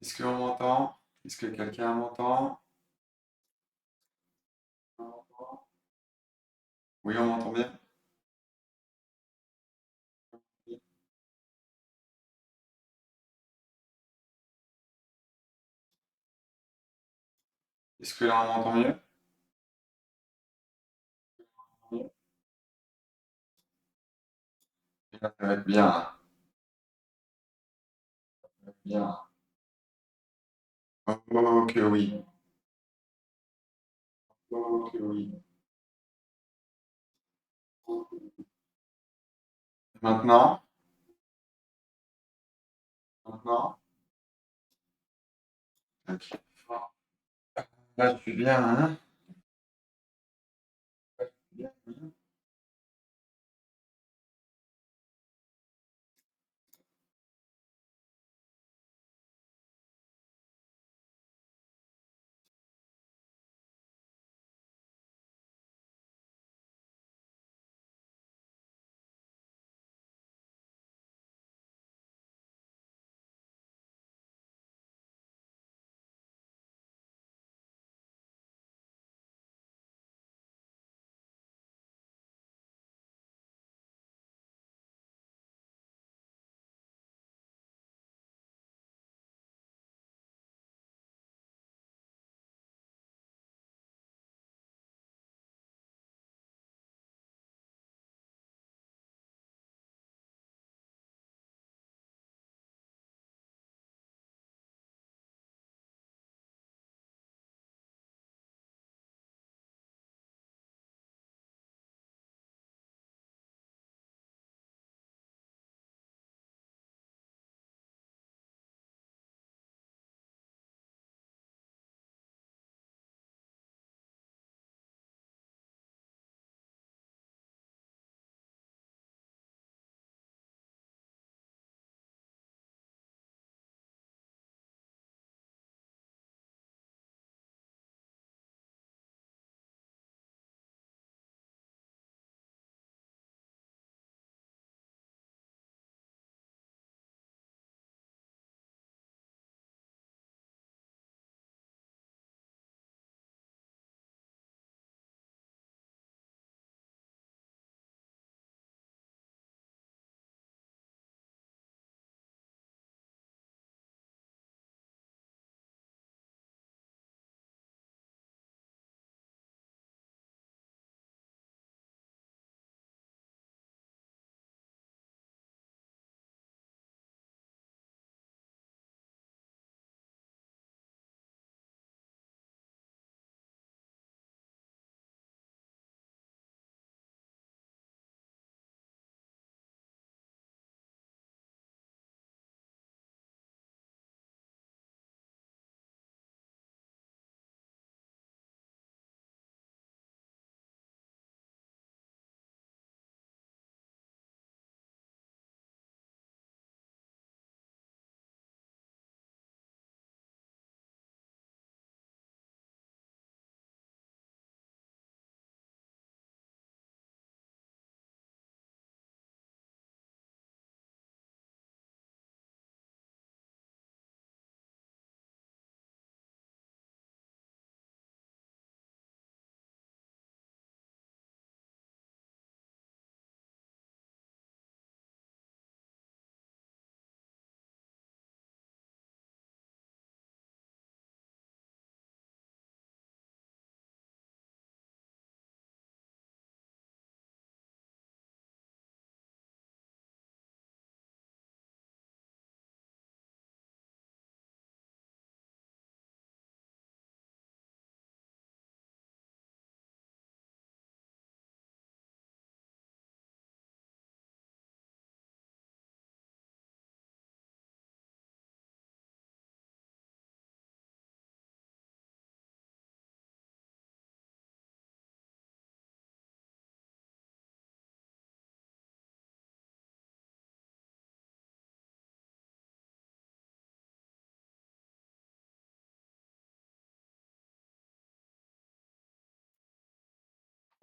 Est-ce qu'on m'entend? Est-ce que quelqu'un m'entend? Oui, on m'entend bien. Est-ce que là on m'entend mieux? Et là, ça va être bien, là. Bien. Oh, que oui. Oh, que oui. Maintenant? Maintenant? Ok. Là, je suis bien, hein? Bien, hein.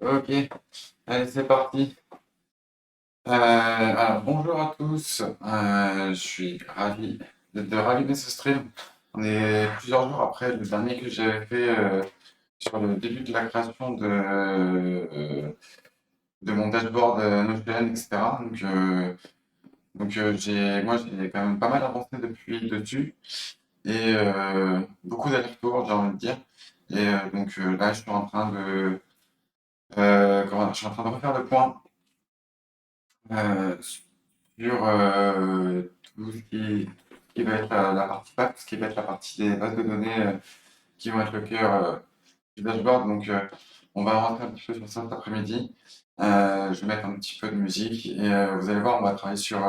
Ok, allez, c'est parti. Alors, bonjour à tous. Je suis ravi de rallumer ce stream. On est plusieurs jours après le dernier que j'avais fait sur le début de la création de mon dashboard Notion, etc. Moi, j'ai quand même pas mal avancé depuis dessus et beaucoup d'allers-retours, j'ai envie de dire. Et là, je suis en train je suis en train de refaire le point sur tout ce qui va être la partie PAC, ce qui va être la partie des bases de données qui vont être le cœur du dashboard. On va rentrer un petit peu sur ça cet après-midi. Je vais mettre un petit peu de musique et vous allez voir, on va travailler sur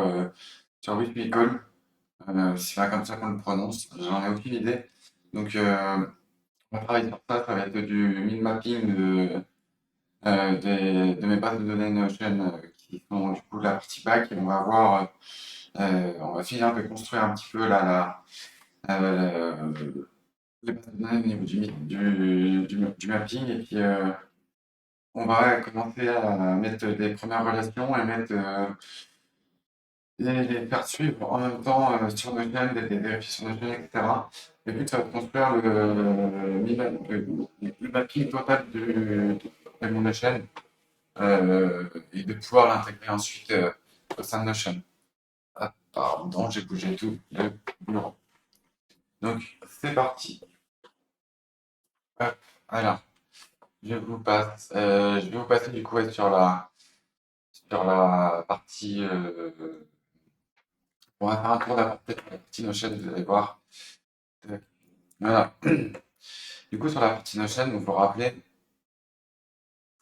Which We Call. C'est pas comme ça qu'on le prononce, j'en ai aucune idée. Donc, on va travailler sur ça. Ça va être du min mapping de mes bases de données Notion qui sont du coup la partie back. Et on va finir de construire un petit peu les bases de données au niveau du mapping. Et puis, on va commencer à mettre des premières relations et les faire suivre en même temps sur Notion, des vérifier sur Notion, etc. Le but, ça va être de construire le mapping total de mon Notion et de pouvoir l'intégrer ensuite au sein de Notion. Ah, pardon, j'ai bougé tout le bureau. Donc, c'est parti. Hop, alors, je vais vous passer du coup ouais, sur la partie. On va faire un tour peut-être la partie Notion, vous allez voir. Voilà. Du coup, sur la partie Notion, vous vous rappelez,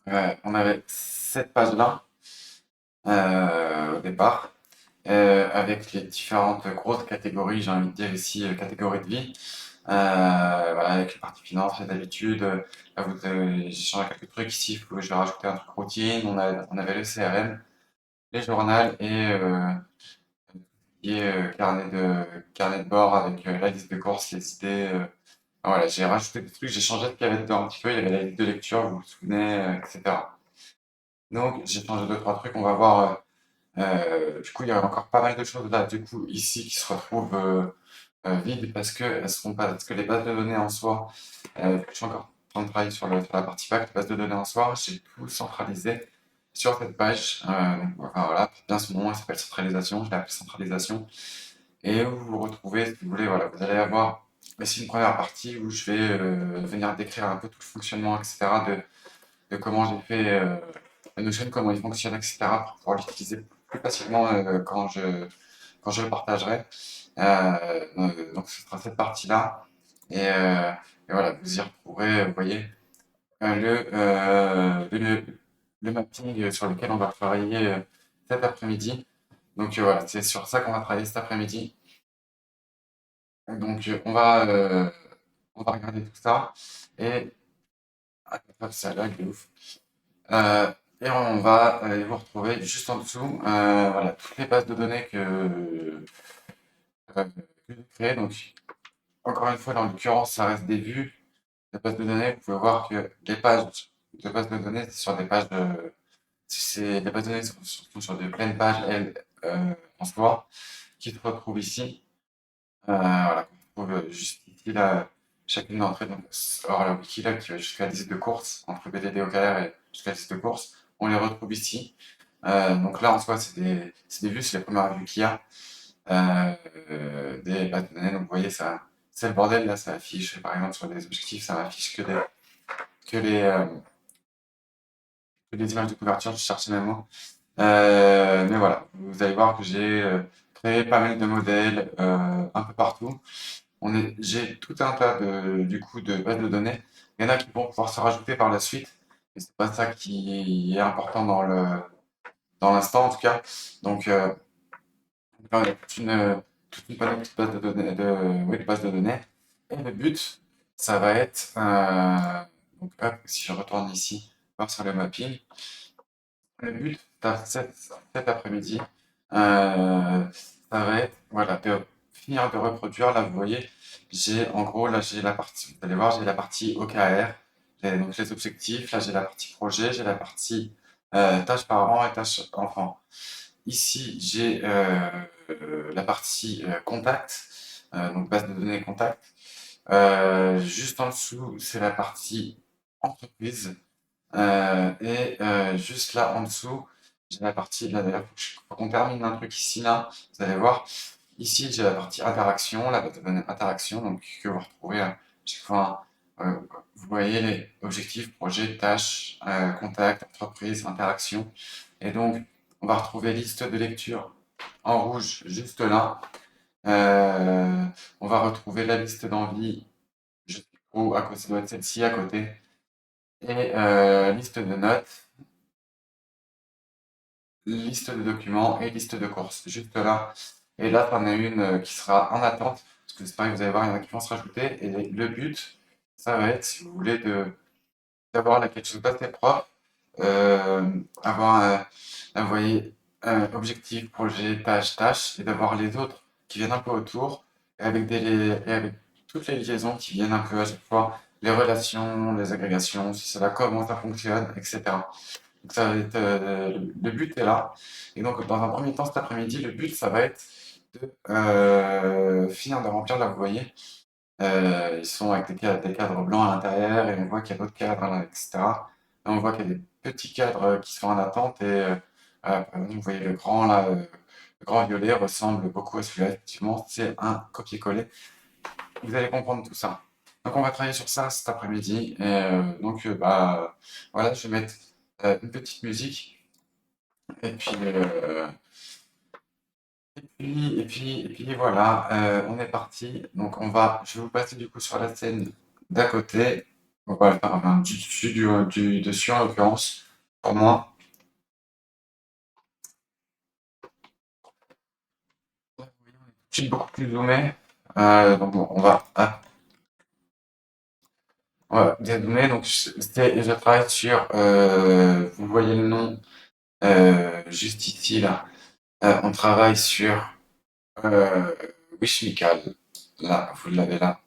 on avait cette page-là au départ, avec les différentes grosses catégories, j'ai envie de dire ici, catégories de vie. Voilà, avec les parties finances, les habitudes. Là, j'ai changé quelques trucs ici, je vais rajouter un truc routine. On avait le CRM, les journaux et carnet de bord avec la liste de courses, les idées. Voilà, j'ai rajouté des trucs, j'ai changé ce qu'il y avait dedans un petit peu. Il y avait la liste de lecture, vous vous souvenez, etc. Donc, j'ai changé deux, trois trucs. On va voir. Du coup, il y a encore pas mal de choses là, du coup, ici, qui se retrouvent vides parce que les bases de données en soi, je suis encore en train de travailler sur la partie pack, les bases de données en soi, j'ai tout centralisé sur cette page. Voilà, bien son nom, elle s'appelle centralisation, je l'ai appelé centralisation. Et où vous vous retrouvez, si vous voulez, voilà, vous allez avoir ici une première partie où je vais venir décrire un peu tout le fonctionnement, etc., de comment j'ai fait Notion, comment il fonctionne, etc., pour pouvoir l'utiliser plus facilement quand je le partagerai. Donc ce sera cette partie-là. Et voilà, vous y retrouverez, vous voyez, euh, le, euh, le, le mapping sur lequel on va travailler cet après-midi. Voilà, c'est sur ça qu'on va travailler cet après-midi. On va regarder tout ça. Et hop, ça lag de ouf. Et on va vous retrouver juste en dessous, voilà, toutes les bases de données que j'ai créées. Donc, encore une fois, dans l'occurrence, ça reste des vues. Les bases de données, vous pouvez voir que les pages de bases de données, c'est sur des pages de. Les bases de données sont sur de pleines pages, elles, en soi, qui se retrouvent ici. Voilà, qu'on retrouve juste ici, là, chacune d'entre elles. Donc, alors, la wiki, là, qui va jusqu'à la liste de courses, entre BDD au KR et jusqu'à la liste de courses, on les retrouve ici. Donc là, en soi, c'est des vues, c'est les premières vues qu'il y a des bases de données. Donc vous voyez, ça, c'est le bordel. Là, ça affiche, par exemple, sur les objectifs, ça affiche que les, euh, que les images de couverture. Je cherche mes mots. Mais voilà, vous allez voir que j'ai créé pas mal de modèles un peu partout. J'ai tout un tas du coup, de bases de données. Il y en a qui vont pouvoir se rajouter par la suite. Mais c'est pas ça qui est important dans l'instant, en tout cas. Donc, là, il y a toute une panoplie de bases de données, oui, de bases de données. Et le but, ça va être, donc hop, si je retourne ici, voir sur le mapping, le but, cet après-midi, ça va être, voilà, de finir de reproduire. Là, vous voyez, en gros, là, j'ai la partie, vous allez voir, j'ai la partie OKR, donc les objectifs. Là, j'ai la partie projet, j'ai la partie tâches parents et tâches enfants. Ici, j'ai la partie contact. donc base de données contact. Juste en dessous, c'est la partie entreprise. Et juste là en dessous, j'ai la partie, là d'ailleurs, faut qu'on termine un truc ici, là, vous allez voir. Ici, j'ai la partie interaction, la base de données interaction, donc que vous retrouvez à chaque fois. Vous voyez les objectifs, projets, tâches, contacts, entreprise, interaction. Et donc, on va retrouver liste de lecture en rouge juste là. Euh, on va retrouver la liste d'envie, ou à côté, ça doit être celle-ci à côté. Et liste de notes, liste de documents et liste de courses, juste là. Et là, tu en as une qui sera en attente, parce que c'est pareil, vous allez voir, il y en a qui vont se rajouter. Et le but, ça va être, si vous voulez, d'avoir là quelque chose d'assez propre, avoir, vous voyez, objectif, projet, tâche, tâche, et d'avoir les autres qui viennent un peu autour, et avec toutes les liaisons qui viennent un peu à chaque fois, les relations, les agrégations, si cela, comment ça fonctionne, etc. Donc ça va être, le but est là. Et donc, dans un premier temps, cet après-midi, le but, ça va être de finir de remplir là, vous voyez. Ils sont avec des cadres blancs à l'intérieur et on voit qu'il y a d'autres cadres là, etc. Et on voit qu'il y a des petits cadres qui sont en attente et par exemple, vous voyez le grand là, le grand violet ressemble beaucoup à celui-là. Effectivement, c'est un copier-coller. Vous allez comprendre tout ça. Donc on va travailler sur ça cet après-midi. Et donc bah voilà, je vais mettre une petite musique et puis et puis voilà, on est parti. Donc je vais vous passer du coup sur la scène d'à côté. On va le faire enfin, du dessus, du dessus en l'occurrence, pour moi. Là, vous voyez, on est tout de suite beaucoup plus zoomé. Donc bon, on va dézoomer. Donc je travaille sur, vous voyez le nom juste ici là. On travaille sur euh, Wishmical. Là, vous l'avez là.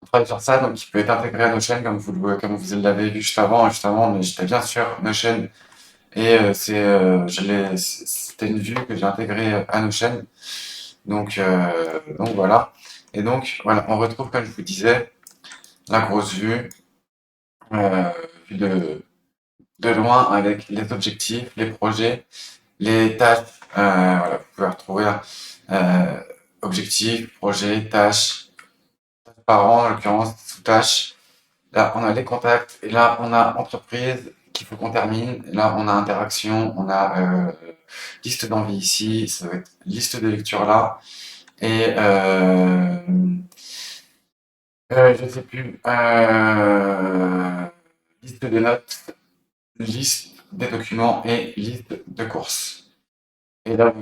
On travaille sur ça, donc il peut être intégré à Notion comme vous l'avez vu juste avant. Juste avant, mais j'étais bien sûr Notion et c'était une vue que j'ai intégrée à Notion. Donc voilà. Et donc voilà, on retrouve comme je vous disais la grosse vue, vue de loin avec les objectifs, les projets, les tâches. Voilà, vous pouvez retrouver là, euh, objectifs, projets, tâches, par an en l'occurrence, sous-tâches. Là, on a les contacts et là, on a entreprise qu'il faut qu'on termine. Et là, on a interaction, on a liste d'envie ici, ça va être liste de lecture là. Et je sais plus, liste de notes, liste des documents et liste de courses. Et là,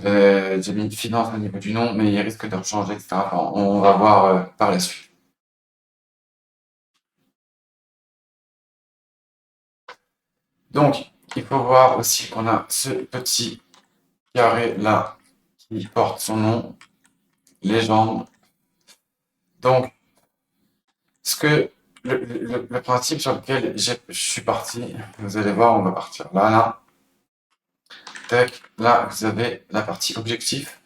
j'ai mis finance au niveau du nom, mais il risque de changer, etc. Enfin, on va voir par la suite. Donc, il faut voir aussi qu'on a ce petit carré là qui porte son nom, légende. Donc, ce que le principe sur lequel je suis parti, vous allez voir, on va partir là, là. Tac, là, vous avez la partie objectif.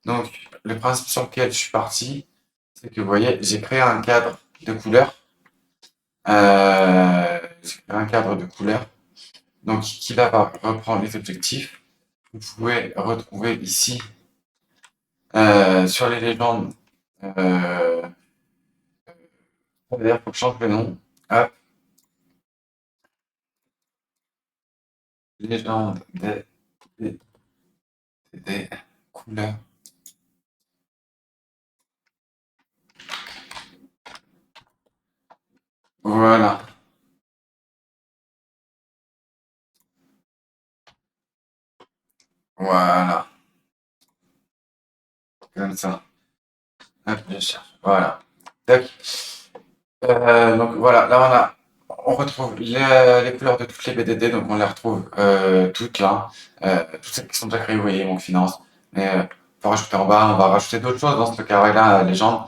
Donc, le principe sur lequel je suis parti, c'est que vous voyez, j'ai créé un cadre de couleurs. J'ai créé un cadre de couleurs. Donc, qui là va reprendre les objectifs. Vous pouvez retrouver ici, sur les légendes, euh, d'ailleurs, faut que je change le nom. Hop, légende des couleurs. Voilà, voilà, comme ça. Hop, je cherche. Voilà. Tac. Donc voilà, là on retrouve les couleurs de toutes les BDD, donc on les retrouve toutes là, toutes celles qui sont déjà créées, vous voyez, donc finance. Mais on va rajouter en bas, on va rajouter d'autres choses dans ce carré-là, légende.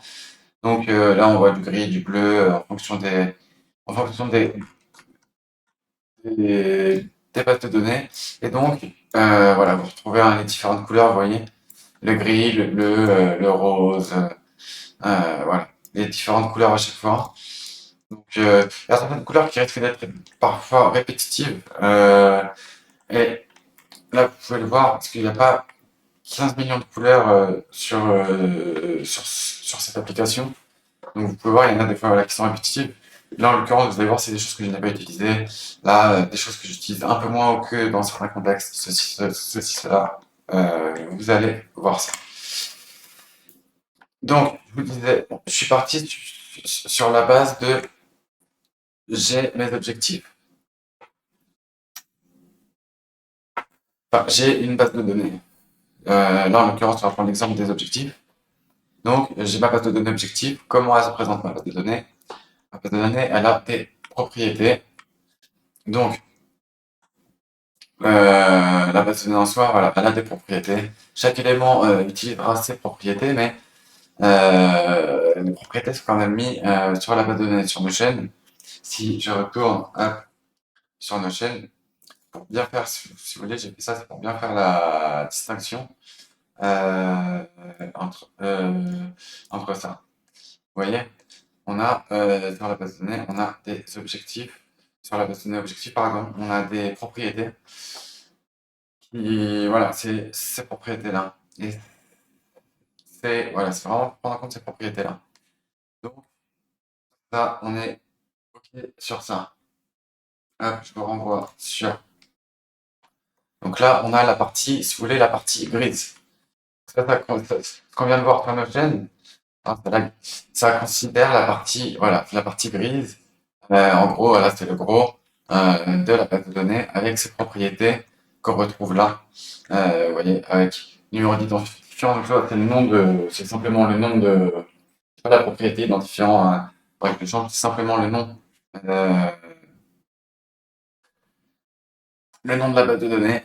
Donc là on voit du gris, du bleu, en fonction des bases de données. Et donc voilà, vous retrouvez les différentes couleurs, vous voyez, le gris, le bleu, le rose. Voilà, les différentes couleurs à chaque fois. Donc, il y a certaines couleurs qui risquent d'être parfois répétitives. Et là, vous pouvez le voir, parce qu'il n'y a pas 15 millions de couleurs sur cette application. Donc, vous pouvez voir, il y en a des fois voilà, qui sont répétitives. Là, en l'occurrence, vous allez voir, c'est des choses que je n'ai pas utilisées. Là, des choses que j'utilise un peu moins que dans certains contextes, cela. Vous allez voir ça. Donc, je vous disais, bon, je suis parti sur la base de j'ai mes objectifs. Enfin, j'ai une base de données. Là, en l'occurrence, on va prendre l'exemple des objectifs. Donc, j'ai ma base de données objectifs. Comment elle se présente ma base de données? Ma base de données, elle a des propriétés. Donc, la base de données en soi, voilà, elle a des propriétés. Chaque élément utilisera ses propriétés, mais les propriétés sont quand même mises sur la base de données sur nos chaînes. Si je retourne sur nos chaînes, pour bien faire, si vous voulez, j'ai fait ça, c'est pour bien faire la distinction euh, entre, euh, entre ça. Vous voyez, on a sur la base de données, on a des objectifs. Sur la base de données objectifs, pardon, on a des propriétés qui, voilà, c'est ces propriétés-là. Et c'est, voilà, c'est vraiment prendre en compte ces propriétés-là. Donc, ça, on est OK sur ça. Hop, je vous renvoie sur. Donc là, on a la partie, si vous voulez, la partie grise. Ce qu'on vient de voir sur notre chaîne, hein, ça considère la partie, voilà, la partie grise. En gros, voilà, c'est le gros de la base de données avec ses propriétés qu'on retrouve là. Vous voyez, avec numéro d'identifiant, donc là, c'est simplement le nom de, c'est pas la propriété identifiant, bref, le champ, c'est simplement euh, le nom de la base de données.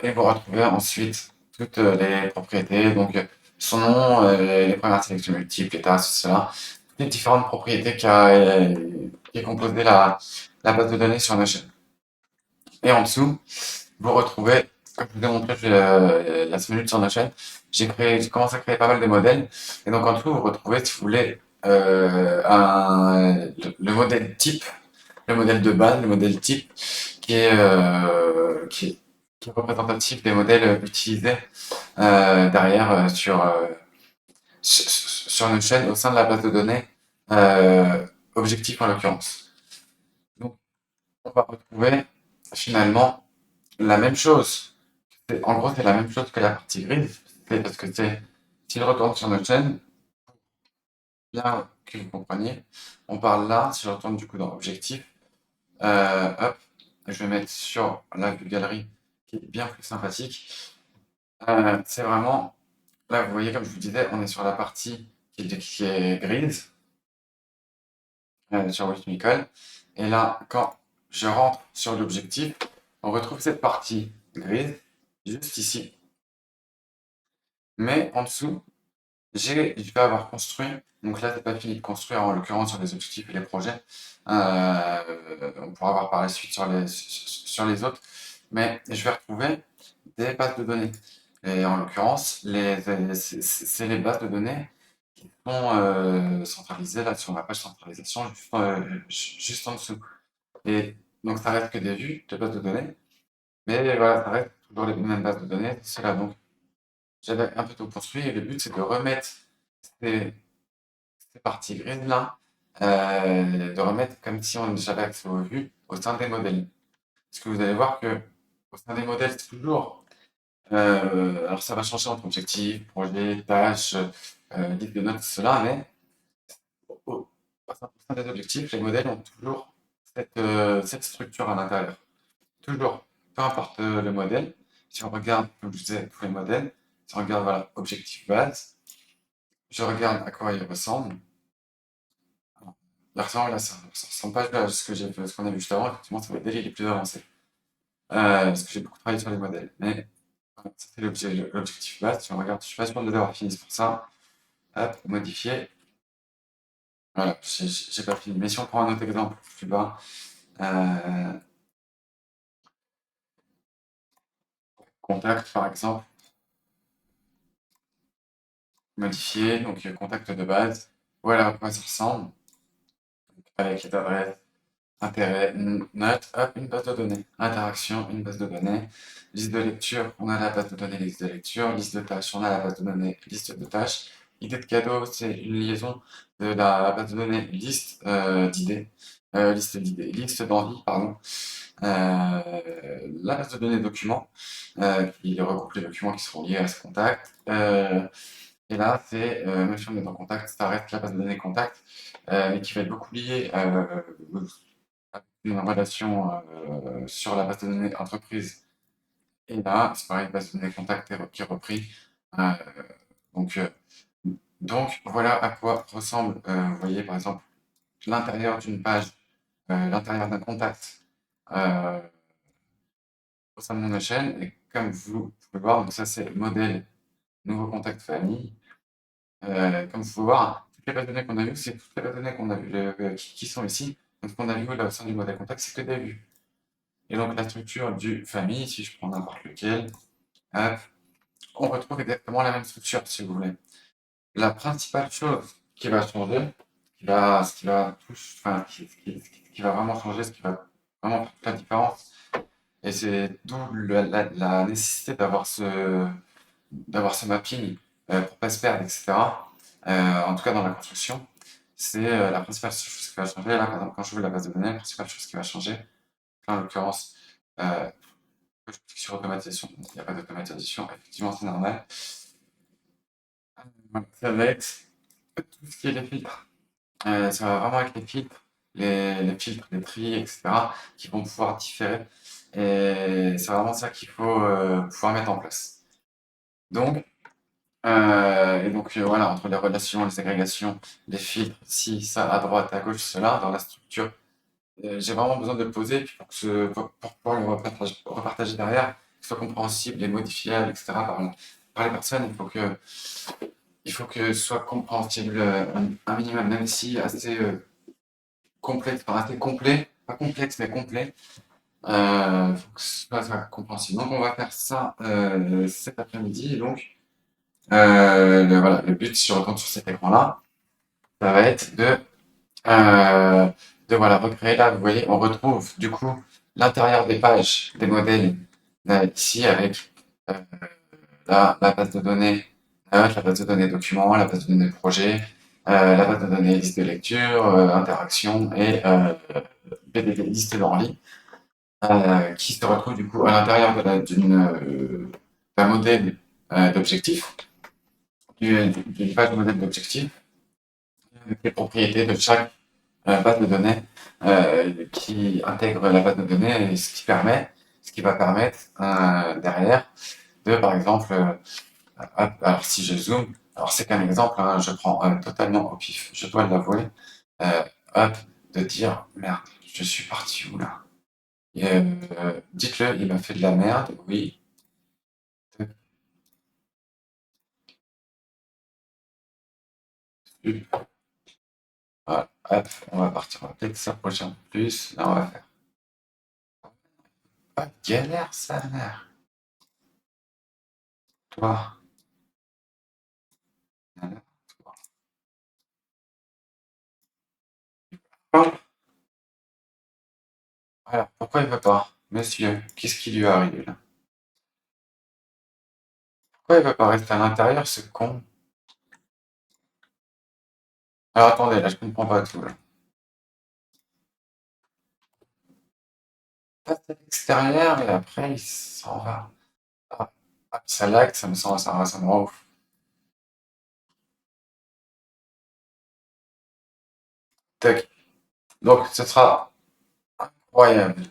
Et vous retrouvez ensuite toutes les propriétés, donc son nom, les premières sélections multiples, état, cela, toutes les différentes propriétés qui est composée la base de données sur nos chaînes. Et en dessous, vous retrouvez, comme je vous ai montré il y a 5 minutes sur nos chaînes, j'ai commencé à créer pas mal de modèles. Et donc en dessous, vous retrouvez, si vous voulez, le modèle type, le modèle de base, le modèle type, qui est, euh, qui est, qui est représentatif des modèles utilisés derrière sur une chaîne au sein de la base de données objectif en l'occurrence. Donc, on va retrouver finalement la même chose. En gros, c'est la même chose que la partie grise. C'est parce que si je retourne sur notre chaîne, bien que vous compreniez, on parle là, si je retourne du coup dans objectif, hop, je vais mettre sur la vue galerie qui est bien plus sympathique. C'est vraiment, là vous voyez comme je vous disais, on est sur la partie qui est grise, sur Wikimicol. Et là, quand je rentre sur l'objectif, on retrouve cette partie grise juste ici. Mais en dessous, je vais avoir construit, donc là c'est pas fini de construire en l'occurrence sur les objectifs et les projets, on pourra voir par la suite sur les autres, mais je vais retrouver des bases de données. Et en l'occurrence, c'est les bases de données qui sont centralisées là sur ma page centralisation juste en dessous. Et donc ça reste que des vues de bases de données, mais voilà, ça reste toujours les mêmes bases de données, c'est là. Donc j'avais un peu tout construit et le but c'est de remettre ces, ces parties grises-là, de remettre comme si j'avais accès aux vues au sein des modèles. Parce que vous allez voir que au sein des modèles, c'est toujours. Alors ça va changer entre objectifs, projets, tâches, liste de notes, cela, mais au sein des objectifs, les modèles ont toujours cette structure à l'intérieur. Toujours, peu importe le modèle. Si on regarde, comme je disais, tous les modèles, si on regarde voilà, objectif base, je regarde à quoi il ressemble. Il ressemble là, ça ressemble pas à ce qu'on a vu juste avant. Effectivement, c'est le modèle il est plus avancé. Parce que j'ai beaucoup travaillé sur les modèles. Mais voilà, ça c'est l'objectif base. Si on regarde, je suis pas sûr de l'avoir fini, c'est pour ça. Hop, modifier. Voilà, j'ai pas fini. Mais si on prend un autre exemple plus bas, euh, contact par exemple. modifier, donc contact de base. Voilà à quoi ça ressemble, avec les adresses, intérêt, note, hop, une base de données. Interaction, une base de données. Liste de lecture, on a la base de données liste de lecture. Liste de tâches, on a la base de données liste de tâches. Idée de cadeau, c'est une liaison de la base de données liste d'idées. Liste d'envie, pardon. La base de données documents, qui regroupe les documents qui seront liés à ce contact. Et là, c'est, même si on est en contact, ça reste la base de données contact, mais qui va être beaucoup liée à une relation sur la base de données entreprise. Et là, c'est pareil, base de données contact qui est repris. Euh, donc, euh, donc, voilà à quoi ressemble, vous voyez, par exemple, l'intérieur d'une page, l'intérieur d'un contact euh, au sein de mon chaîne. Et comme vous pouvez voir, donc ça, c'est le modèle nouveau contact famille. Comme vous pouvez voir, toutes les bases de données qu'on a vues, c'est toutes les bases de données qu'on a vues, qui sont ici. Donc, ce qu'on a vu là au sein du modèle contact, c'est que des vues. Et donc, la structure du famille, si je prends n'importe lequel, hop, on retrouve exactement la même structure, si vous voulez. La principale chose qui va changer, ce qui va vraiment changer, ce qui va vraiment faire la différence, et c'est d'où la nécessité d'avoir ce mapping pour pas se perdre, etc. En tout cas dans la construction, c'est la principale chose qui va changer. Là, par exemple, quand je veux la base de données, la principale chose qui va changer, là, en l'occurrence, je clique sur automatisation, il n'y a pas d'automatisation, effectivement, c'est normal. Voilà, ça va être tout ce qui est les filtres. Ça va vraiment être les filtres, les filtres, les tri, etc., qui vont pouvoir différer. Et c'est vraiment ça qu'il faut pouvoir mettre en place. Donc, voilà, entre les relations, les agrégations, les filtres, ci, ça, à droite, à gauche, cela, dans la structure, j'ai vraiment besoin de le poser puis pour pouvoir le repartager derrière, que ce soit compréhensible et modifiable, etc. par les personnes. Il faut que ce soit compréhensible un minimum, même si assez complexe, enfin assez complet, pas complexe mais complet. Faut que ce soit compréhensible. Donc on va faire ça cet après-midi. Donc voilà, le but, si je retourne sur cet écran-là, ça va être voilà, recréer là, vous voyez, on retrouve du coup l'intérieur des pages des modèles ici avec euh, la base de données notes, la base de données documents, la base de données projet, la base de données liste de lecture, interaction et BDD liste d'envie qui se retrouve du coup à l'intérieur d'un modèle d'objectif, d'une page de modèle d'objectif, avec les propriétés de chaque base de données qui intègre la base de données et ce qui va permettre derrière de, par exemple, alors si je zoome, alors c'est qu'un exemple, hein, je prends totalement au pif, je dois l'avouer, euh, hop, de dire merde, je suis parti où là? Et, dites-le, il m'a fait de la merde, oui. Voilà, hop, on va partir, on va peut-être s'approcher un peu plus, là on va faire. Pas de galère, ça mère. Toi, nana, toi. Hop, voilà, pourquoi il veut pas? Monsieur, qu'est-ce qui lui est arrivé là? Pourquoi il veut pas rester à l'intérieur, ce con? Alors attendez, là je comprends pas tout là. Passe à l'extérieur et après il s'en va. Ah, ah, ça lag, ça me rend ouf. Tac. Donc ce sera incroyable.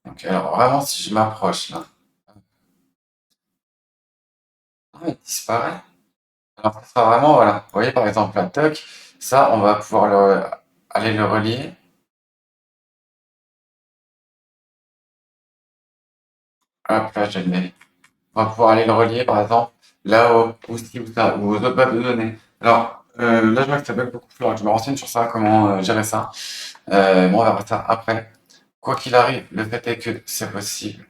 Donc alors vraiment si je m'approche là. Ah, il disparaît. Alors ça sera vraiment, voilà. Vous voyez par exemple la toc, ça on va pouvoir aller le relier. Hop là je l'ai. On va pouvoir aller le relier par exemple là-haut, ou ci ou ça, ou aux autres bases de données. Alors là je vois que ça bug beaucoup plus. Alors, je me renseigne sur ça, comment gérer ça. Bon, on verra ça après. Quoi qu'il arrive, le fait est que c'est possible.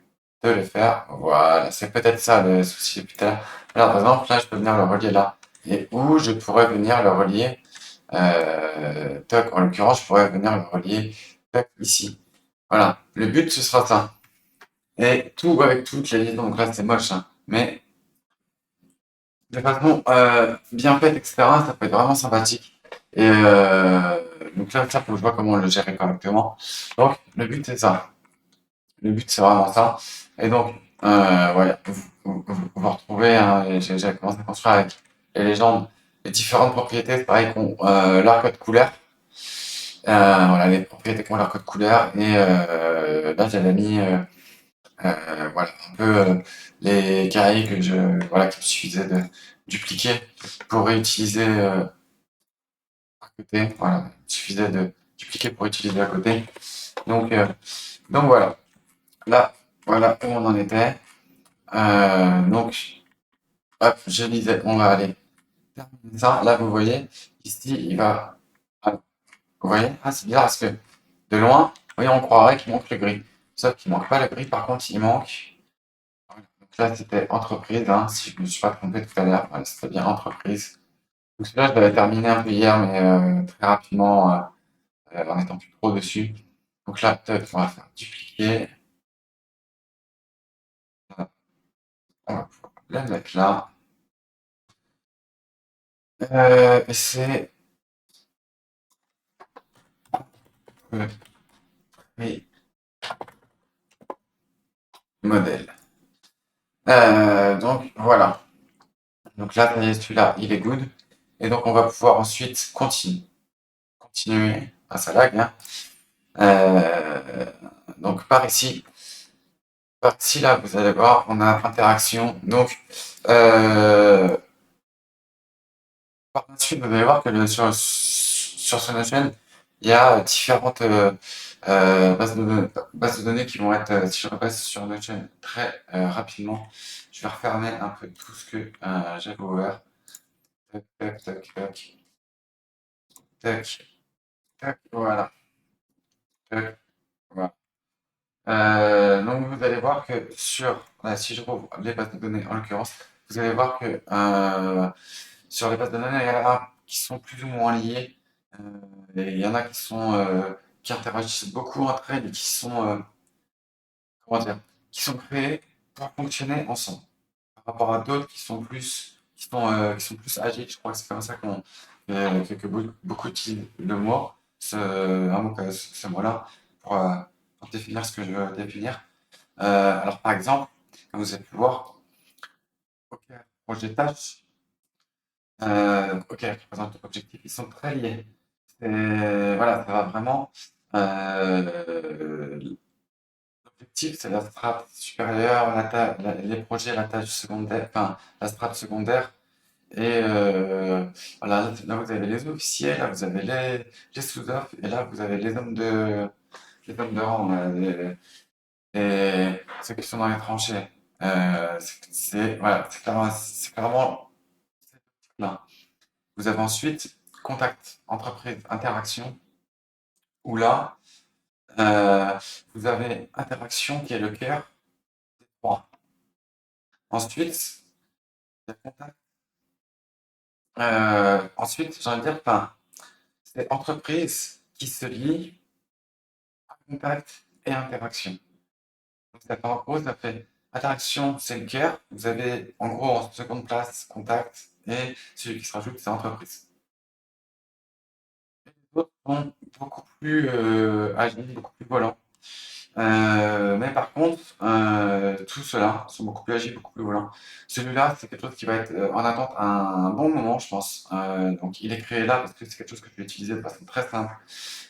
de le faire. Voilà, c'est peut-être ça le souci depuis tout à l'heure. Alors, par exemple, là, je peux venir le relier là. Et où je pourrais venir le relier, toc, en l'occurrence, je pourrais venir le relier, toc, ici. Voilà, le but, ce sera ça. Et tout avec toutes les lignes, donc là, c'est moche, hein. Mais de façon bien faite, etc., ça peut être vraiment sympathique. Et donc là, ça, faut que je vois comment le gérer correctement. Donc, le but, c'est ça. Le but, c'est vraiment ça. Et donc, voilà, vous retrouvez, hein, j'ai commencé à construire avec les légendes, les différentes propriétés, c'est pareil, qu'on leur code couleur. Voilà, les propriétés qui ont leur code couleur. Et là, j'avais mis voilà, un peu les carrés que voilà, qu'il suffisait de dupliquer pour réutiliser à côté. Voilà, il suffisait de dupliquer pour utiliser à côté. Donc, donc voilà. Là, voilà où on en était. Donc, hop, je lisais, on va aller terminer ça. Là, vous voyez, ici, il va. Ah, vous voyez? Ah, c'est bizarre parce que de loin, vous voyez, on croirait qu'il manque le gris. Sauf qu'il manque pas le gris, par contre, il manque. Voilà. Donc là, c'était entreprise, hein, si je ne me suis pas trompé tout à l'heure. Voilà, c'était bien entreprise. Donc celui-là, je l'avais terminé un peu hier, mais très rapidement, en étant plus trop dessus. Donc là, peut-être, on va faire dupliquer. Voilà. On va pouvoir la mettre là. Et c'est oui, modèle. Donc voilà. Donc là, celui-là, il est good. Et donc on va pouvoir ensuite continuer. Ah, ça lag, hein. Euh, donc par ici là, vous allez voir, on a interaction. Donc par la suite, vous allez voir que sur ce Notion, il y a différentes bases de données qui vont être, si je repasse sur Notion très rapidement, je vais refermer un peu tout ce que j'avais ouvert. Tac, tac, tac, tac, tac, tac, voilà. Tac, voilà. Donc vous allez voir que si je rouvre les bases de données en l'occurrence, vous allez voir que sur les bases de données, il y en a qui sont plus ou moins liées. Et il y en a qui interagissent beaucoup entre elles et comment dire, qui sont créées pour fonctionner ensemble. Par rapport à d'autres qui sont plus agiles. Je crois que c'est comme ça que beaucoup utilisent le mot, un mot, ce mot-là, pour, euh, pour définir ce que je veux définir. Alors par exemple, comme vous avez pu voir, OK, projet tâche, OK, qui représente l'objectif, ils sont très liés. Voilà, ça va vraiment. L'objectif, c'est la strate supérieure, les projets, la tâche secondaire, enfin, la strate secondaire. Et voilà, là, vous avez les officiers, là, vous avez les sous-offres, et là, vous avez les hommes de rang, là, ceux qui sont dans les tranchées. Voilà, c'est clairement là. Vous avez ensuite contact, entreprise, interaction, où là, euh, vous avez interaction qui est le cœur des trois. Ensuite, il y a contact. Ensuite, j'ai envie de dire, enfin, c'est entreprise qui se lie à contact et interaction. Donc, en gros, ça fait interaction, c'est le cœur. Vous avez en gros en seconde place contact et celui qui se rajoute, c'est entreprise. Les autres sont beaucoup plus agiles, beaucoup plus volants. Mais par contre, tous ceux-là sont beaucoup plus agiles, beaucoup plus volants. Celui-là, c'est quelque chose qui va être en attente un bon moment, je pense. Donc, il est créé là parce que c'est quelque chose que je vais utiliser de façon très simple.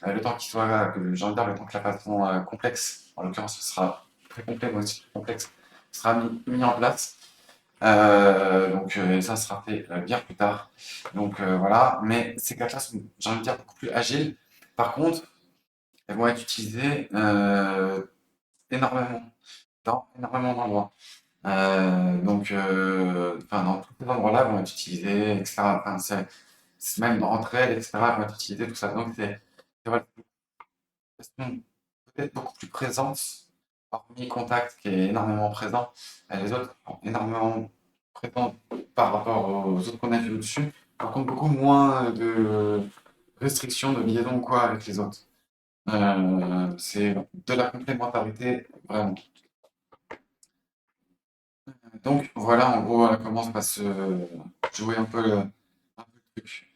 Le temps qu'il soit, que j'ai envie de dire, le temps que la façon complexe, en l'occurrence, ce sera très complet, mais aussi très complexe, sera mis en place. Donc, ça sera fait bien plus tard. Donc, voilà. Mais ces cartes-là sont, j'ai envie de dire, beaucoup plus agiles. Par contre, elles vont être utilisées énormément, dans énormément d'endroits. Donc, enfin, dans tous ces endroits-là, elles vont être utilisées, etc. Enfin, même entre elles, etc., elles vont être utilisées, tout ça. Donc, c'est voilà, elles sont peut-être beaucoup plus présentes hormis Contact qui est énormément présent, les autres sont énormément présents par rapport aux autres qu'on a vus au-dessus. Par contre, beaucoup moins de restrictions de liaison ou quoi avec les autres. C'est de la complémentarité, vraiment. Donc voilà en gros comment se passe jouer un peu le truc.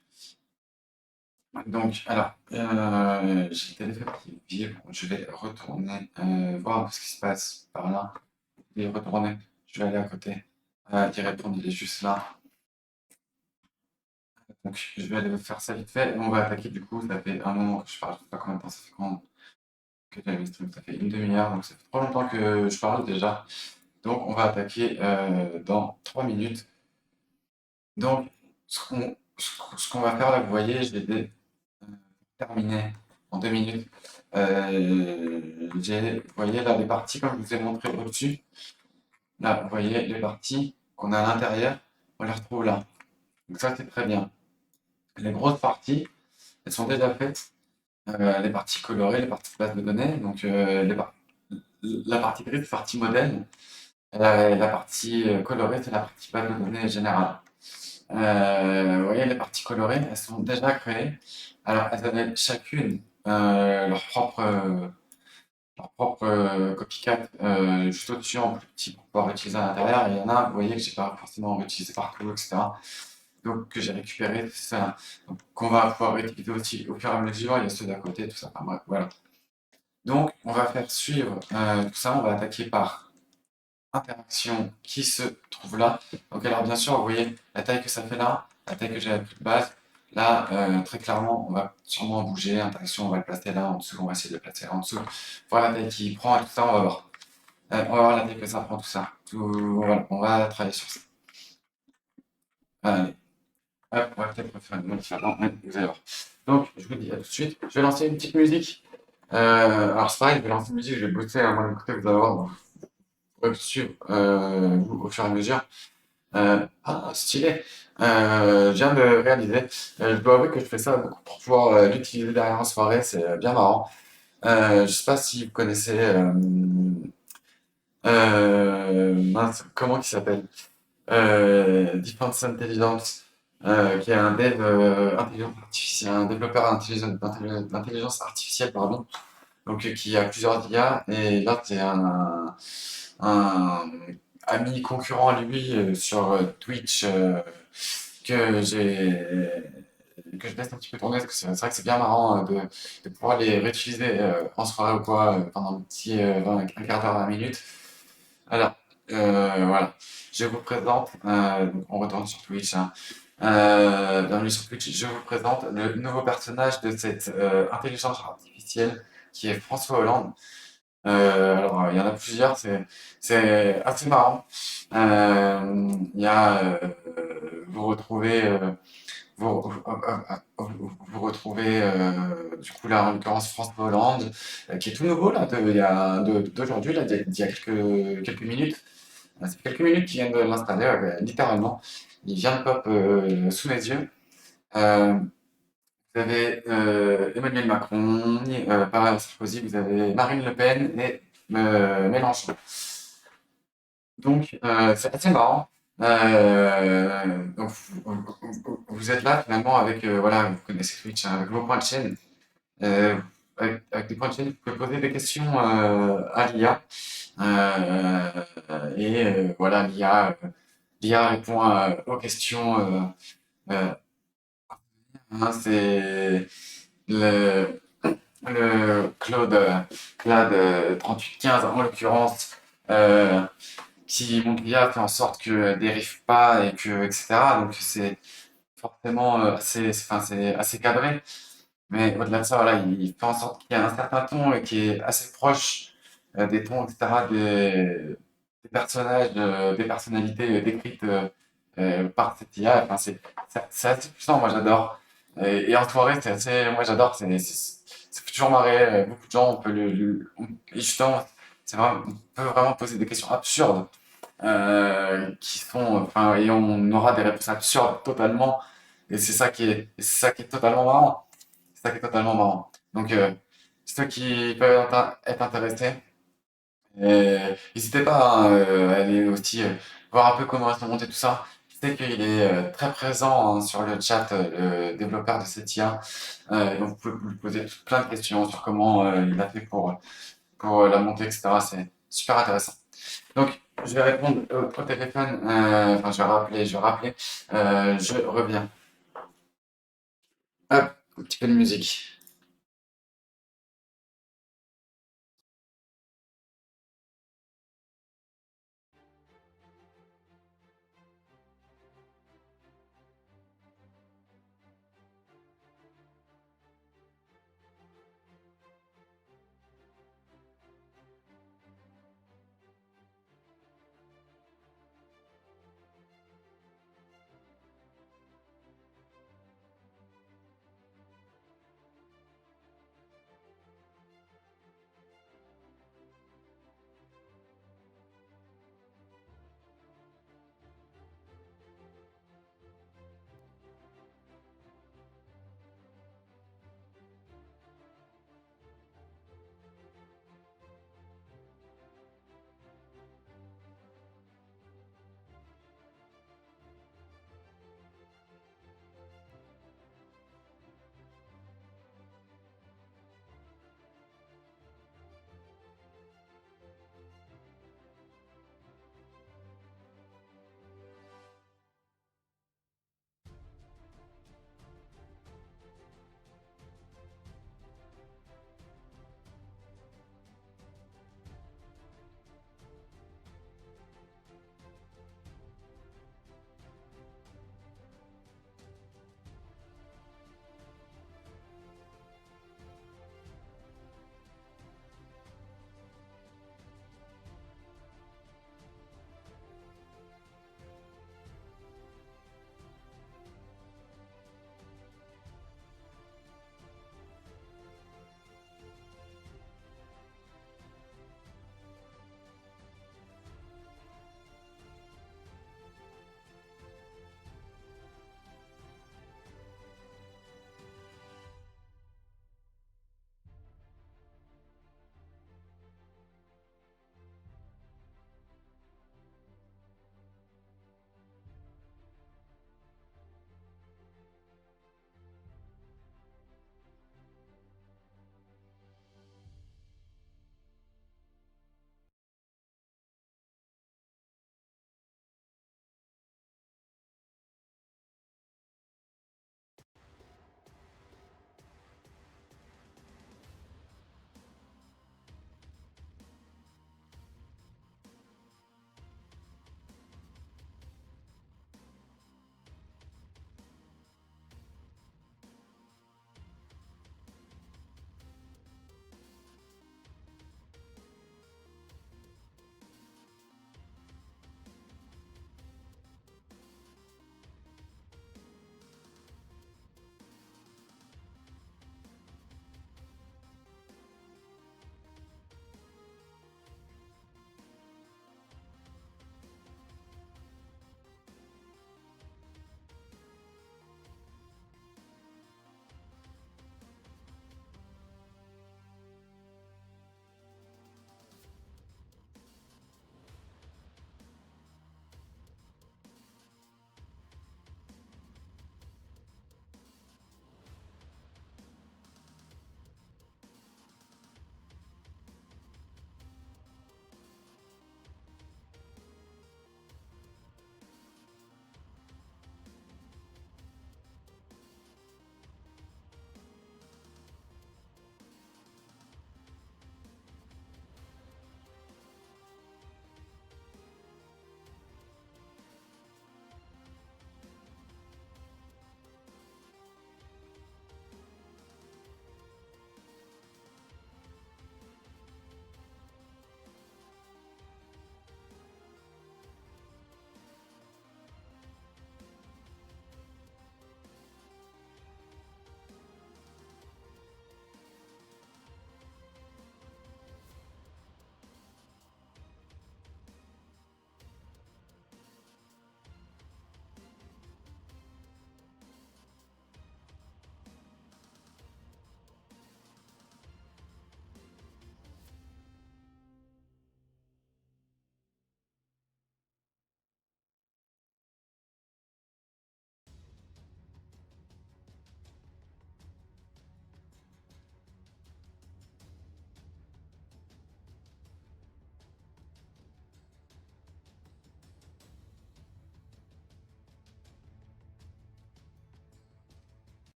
Donc alors, j'ai le téléphone qui vibre, je vais retourner voir un peu ce qui se passe par là. Et retourner, je vais aller à côté. Y répondre, il est juste là. Donc je vais aller faire ça vite fait. On va attaquer du coup, ça fait un moment que je parle, je sais pas combien de temps ça fait quand que j'avais stream, ça fait une demi-heure, donc ça fait trop longtemps que je parle déjà. Donc on va attaquer dans 3 minutes. Donc ce qu'on va faire là, vous voyez, je vais terminer en 2 minutes. Vous voyez là les parties comme je vous ai montré au-dessus. Là, vous voyez les parties qu'on a à l'intérieur, on les retrouve là. Donc ça c'est très bien. Les grosses parties, elles sont déjà faites. Les parties colorées, les parties base de données, donc la partie grise, c'est partie modèle. La partie colorée, c'est la partie base de données générale. Vous voyez, les parties colorées, elles sont déjà créées. Alors, elles avaient chacune leur propre copycat juste au-dessus en plus petit pour pouvoir utiliser à l'intérieur. Et il y en a, vous voyez, que j'ai pas forcément réutilisé partout, etc. Donc, que j'ai récupéré, tout ça. Donc, qu'on va pouvoir réutiliser aussi au fur et à mesure. Il y a ceux d'à côté, tout ça. Enfin, bref, voilà. Donc, on va faire suivre tout ça. On va attaquer par interaction qui se trouve là. Donc, alors, bien sûr, vous voyez la taille que ça fait là, la taille que j'avais pris de base. Là, très clairement, on va sûrement bouger. Interaction, on va le placer là en dessous. On va essayer de le placer là en dessous. Voilà la taille qu'il prend et tout ça, on va voir. On va voir la taille que ça prend, tout ça. Voilà, on va travailler sur ça. Allez. Hop, on va peut-être faire une modification. Ouais, vous allez voir. Donc, je vous dis à tout de suite. Je vais lancer une petite musique. Alors, c'est pareil, je vais lancer une musique, je vais booster à mon écouter, vous allez voir. Vous pourrez me suivre au fur et à mesure. Stylé. Je viens de réaliser. Je dois avouer que je fais ça beaucoup pour pouvoir l'utiliser derrière en soirée, c'est bien marrant. Je sais pas si vous connaissez. Mince, comment il s'appelle? Defense Intelligence, qui est un dev intelligence artificielle, un développeur d'intelligence artificielle, pardon, donc qui a plusieurs IA, et là c'est un ami concurrent à lui sur Twitch que j'ai que je laisse un petit peu tourner parce que c'est vrai que c'est bien marrant de pouvoir les réutiliser en soirée ou quoi pendant un petit un quart d'heure, 20 minutes. Alors, voilà, je vous présente, donc on retourne sur Twitch, hein. Bienvenue sur Twitch, je vous présente le nouveau personnage de cette intelligence artificielle qui est François Hollande. Alors, il y en a plusieurs, c'est assez marrant. Il y a, vous retrouvez, vous retrouvez du coup là en l'occurrence François Hollande, qui est tout nouveau là, d'aujourd'hui, là, d'il y a quelques minutes. Ça fait quelques minutes qu'il vient de l'installer, littéralement. Il vient de pop sous mes yeux. Euh, Vous avez Emmanuel Macron, pareil Sarkozy, vous avez Marine Le Pen et Mélenchon. Donc, c'est assez marrant. Donc, vous êtes là finalement avec, voilà, vous connaissez Twitch, hein, avec vos points de chaîne. Euh, avec des points de chaîne, vous pouvez poser des questions à l'IA. Voilà, l'IA répond aux questions. Euh, hein, c'est le, le Claude 3815 en l'occurrence, qui mon IA fait en sorte que dérive pas et que etc. Donc c'est forcément enfin, c'est assez cadré. Mais au-delà de ça, voilà, il fait en sorte qu'il y ait un certain ton qui est assez proche des tons, etc., des personnages, des personnalités décrites par cette IA. Enfin, c'est assez puissant, moi j'adore. Et en soirée, c'est assez, moi j'adore, ça fait toujours marrer. Beaucoup de gens, on peut et justement, on peut vraiment poser des questions absurdes qui sont, enfin, et on aura des réponses absurdes totalement. Et c'est ça qui est totalement marrant. C'est ça qui est totalement marrant. Donc, ceux qui peuvent être intéressés, N'hésitez pas hein, à aller aussi voir un peu comment ils sont montés tout ça. Je sais qu'il est très présent hein, sur le chat, le développeur de cette IA. Donc vous pouvez lui poser plein de questions sur comment il a fait pour la montée, etc. C'est super intéressant. Donc, je vais répondre au téléphone. Enfin, je vais rappeler. Je reviens. Hop, un petit peu de musique.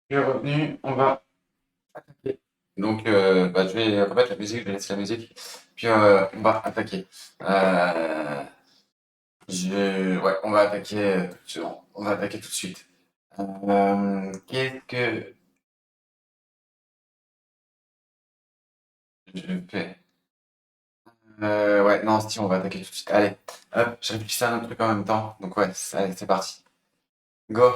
Je suis revenu, on va attaquer. Donc, bah, je vais remettre la musique, je vais laisser la musique, puis on va attaquer. Euh, ouais, on va attaquer, on va attaquer tout de suite. Qu'est-ce que je fais? Ouais, non, si, on va attaquer tout de suite. Allez, hop, je réfléchissais à un autre truc en même temps. Donc, ouais, allez, c'est parti. Go!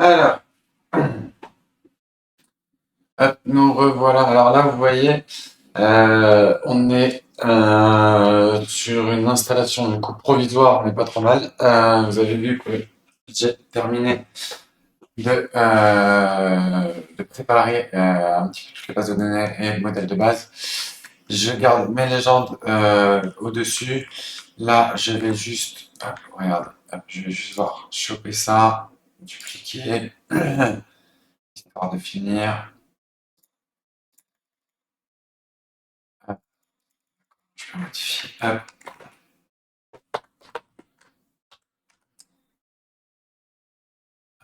Alors, hop, nous revoilà. Alors là, vous voyez, on est sur une installation du coup provisoire, mais pas trop mal. Vous avez vu que j'ai terminé de préparer un petit peu toutes les bases de données et le modèle de base. Je garde mes légendes au-dessus. Là, je vais juste, hop, regarde, hop, je vais juste voir, choper ça, dupliquer, histoire de finir. Hop, je peux modifier. Hop.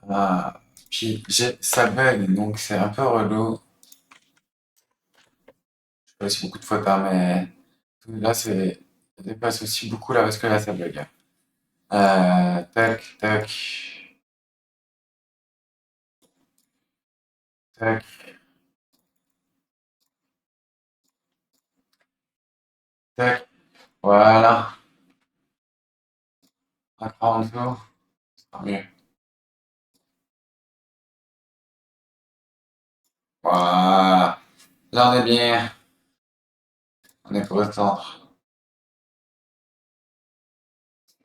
Ah, puis ça bug, donc c'est un peu relou. Je passe beaucoup de fautes, hein, mais là, ça dépasse aussi beaucoup là parce que là, ça bug. Tac, tac, tac, tac. Voilà. Un cran en dessous, c'est mieux. Voilà. Là, on est bien. On est pour le centre.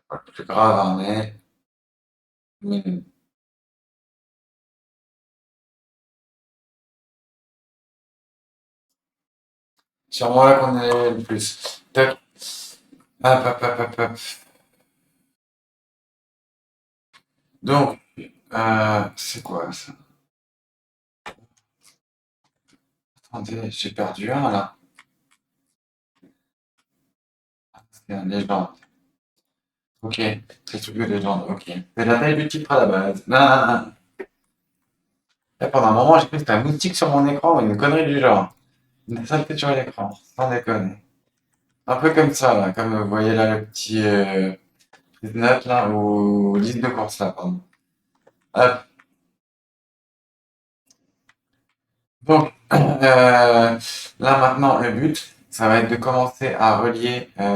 Pas le plus grave, on est minime. Sur moi, là qu'on est le plus. Tac. Hop, hop, hop, hop, hop. Donc, c'est quoi ça? Attendez, j'ai perdu un là. C'est un légende. Ok, c'est tout que légende. Ok. C'est la taille du titre à la base. Là, pendant un moment, j'ai cru que c'était un moustique sur mon écran ou une connerie du genre. Une saleté sur l'écran, sans déconner. Un peu comme ça, là, comme vous voyez là le petit note là, ou liste de courses là, pardon. Hop. Donc, là maintenant, le but, ça va être de commencer à relier, ça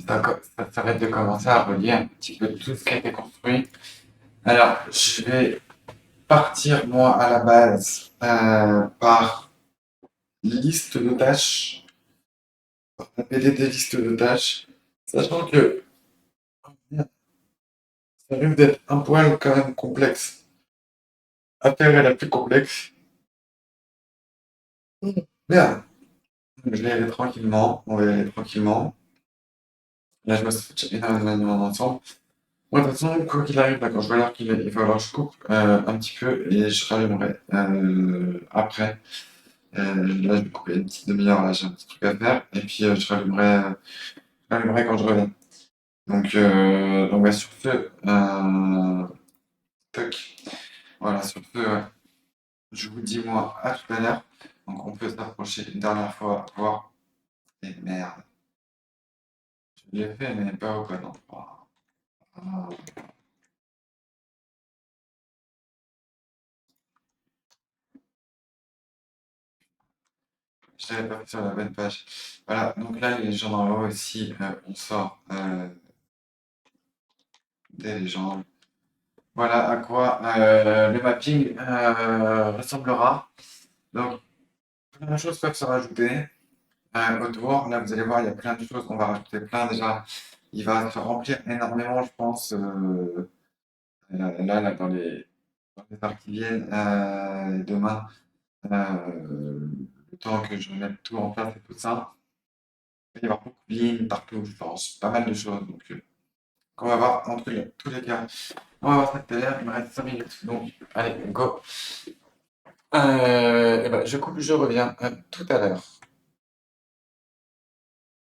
va être de commencer à relier un petit peu tout ce qui a été construit. Alors, je vais partir moi à la base par liste de tâches, un PDD liste de tâches, sachant que ça risque d'être un poil quand même complexe. À faire est la plus complexe. Merde, je vais y aller tranquillement, on va y aller tranquillement. Là, je me suis fait énormément d'ensemble. Moi, de toute façon, quoi qu'il arrive, là, quand je vois l'heure qu'il est, il va falloir que je coupe un petit peu et je rallumerai après. Là, je vais couper une petite demi-heure, là, j'ai un petit truc à faire. Et puis, je rallumerai quand je reviens. Donc bah, sur ce, toc. Voilà, sur ce, je vous dis, moi, à tout à l'heure. Donc, on peut s'approcher une dernière fois, voir. Et merde, je l'ai fait, mais pas au bon endroit. Ah, je l'avais pas fait sur la bonne page. Voilà, donc là, les gens en haut aussi, on sort des légendes. voilà à quoi le mapping ressemblera. Donc, plein de choses peuvent se rajouter autour. Là, vous allez voir, il y a plein de choses. On va rajouter plein déjà. Il va se remplir énormément, je pense, là, dans les heures qui viennent, demain, le temps que je mette tout en place et tout ça. Il va y avoir beaucoup de lignes partout, je pense, pas mal de choses. Donc, on va voir tous les cas. On va voir ça tout à l'heure, il me reste 5 minutes. Donc, allez, go. Et ben, je coupe, je reviens tout à l'heure.